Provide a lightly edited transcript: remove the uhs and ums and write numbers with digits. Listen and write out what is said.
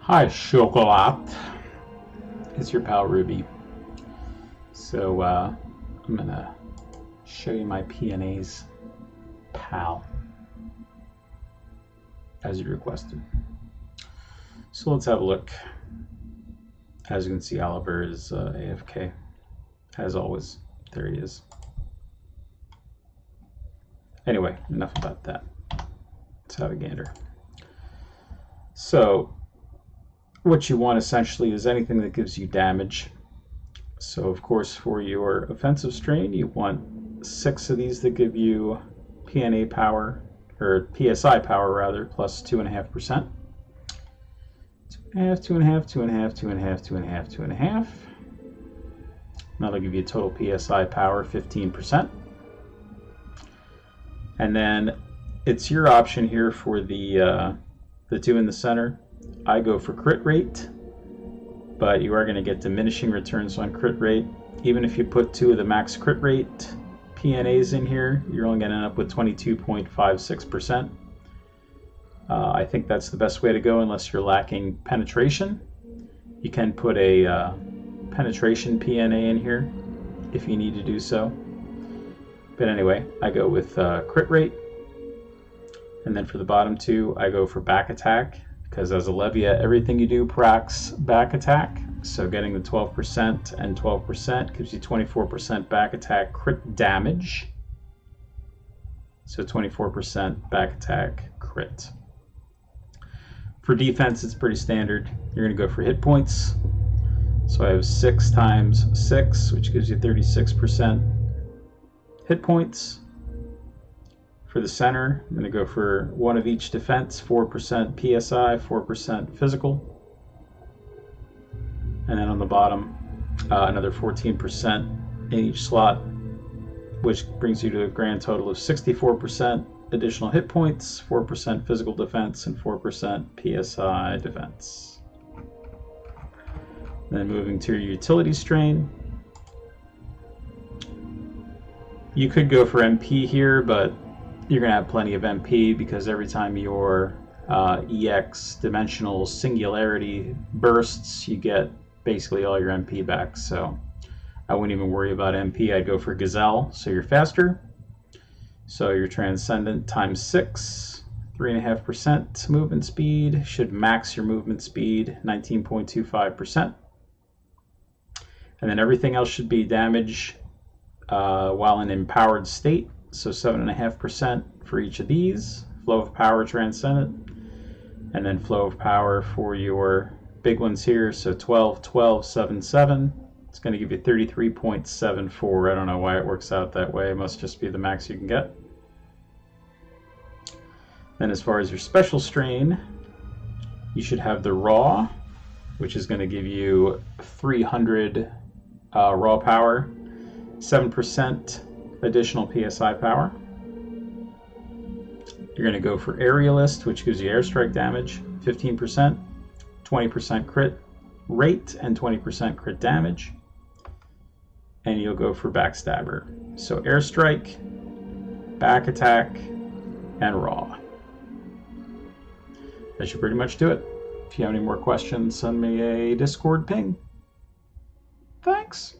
Hi, Chocolat. It's your pal Rhuby. So I'm gonna show you my PNAs, pal, as you requested. So let's have a look. As you can see, Oliver is AFK, as always. There he is. Anyway, enough about that. Let's have a gander. So what you want essentially is anything that gives you damage. So of course for your offensive strain you want 6 of these that give you PNA power, or PSI power rather, plus 2.5%. 2.5, 2.5, 2.5, 2.5, 2.5, 2.5. That'll give you total PSI power 15%. And then it's your option here for the 2 in the center. I go for crit rate, but you are going to get diminishing returns on crit rate. Even if you put 2 of the max crit rate PNAs in here, you're only going to end up with 22.56%. I think that's the best way to go unless you're lacking penetration. You can put a penetration PNA in here if you need to do so. But anyway, I go with crit rate. And then for the bottom 2, I go for back attack, because as a Levia, everything you do procs back attack. So getting the 12% and 12% gives you 24% back attack crit damage. So 24% back attack crit. For defense, it's pretty standard. You're going to go for hit points. So I have 6 times 6, which gives you 36% hit points. For the center, I'm going to go for 1 of each defense, 4% PSI, 4% physical. And then on the bottom, another 14% in each slot, which brings you to a grand total of 64% additional hit points, 4% physical defense, and 4% PSI defense. Then moving to your utility strain. You could go for MP here, but you're going to have plenty of MP because every time your EX dimensional singularity bursts, you get basically all your MP back. So I wouldn't even worry about MP. I'd go for Gazelle, so you're faster. So your Transcendent times 6, 3.5% movement speed, should max your movement speed, 19.25%. And then everything else should be damage while in empowered state. So 7.5% for each of these. Flow of power Transcendent. And then flow of power for your big ones here. So 12, 12, 7, 7. It's going to give you 33.74. I don't know why it works out that way. It must just be the max you can get. Then as far as your special strain, you should have the raw, which is going to give you 300 raw power, 7% additional PSI power. You're going to go for Aerialist, which gives you airstrike damage, 15%, 20% crit rate, and 20% crit damage. And you'll go for Backstabber. So airstrike, back attack, and raw. That should pretty much do it. If you have any more questions, send me a Discord ping. Thanks.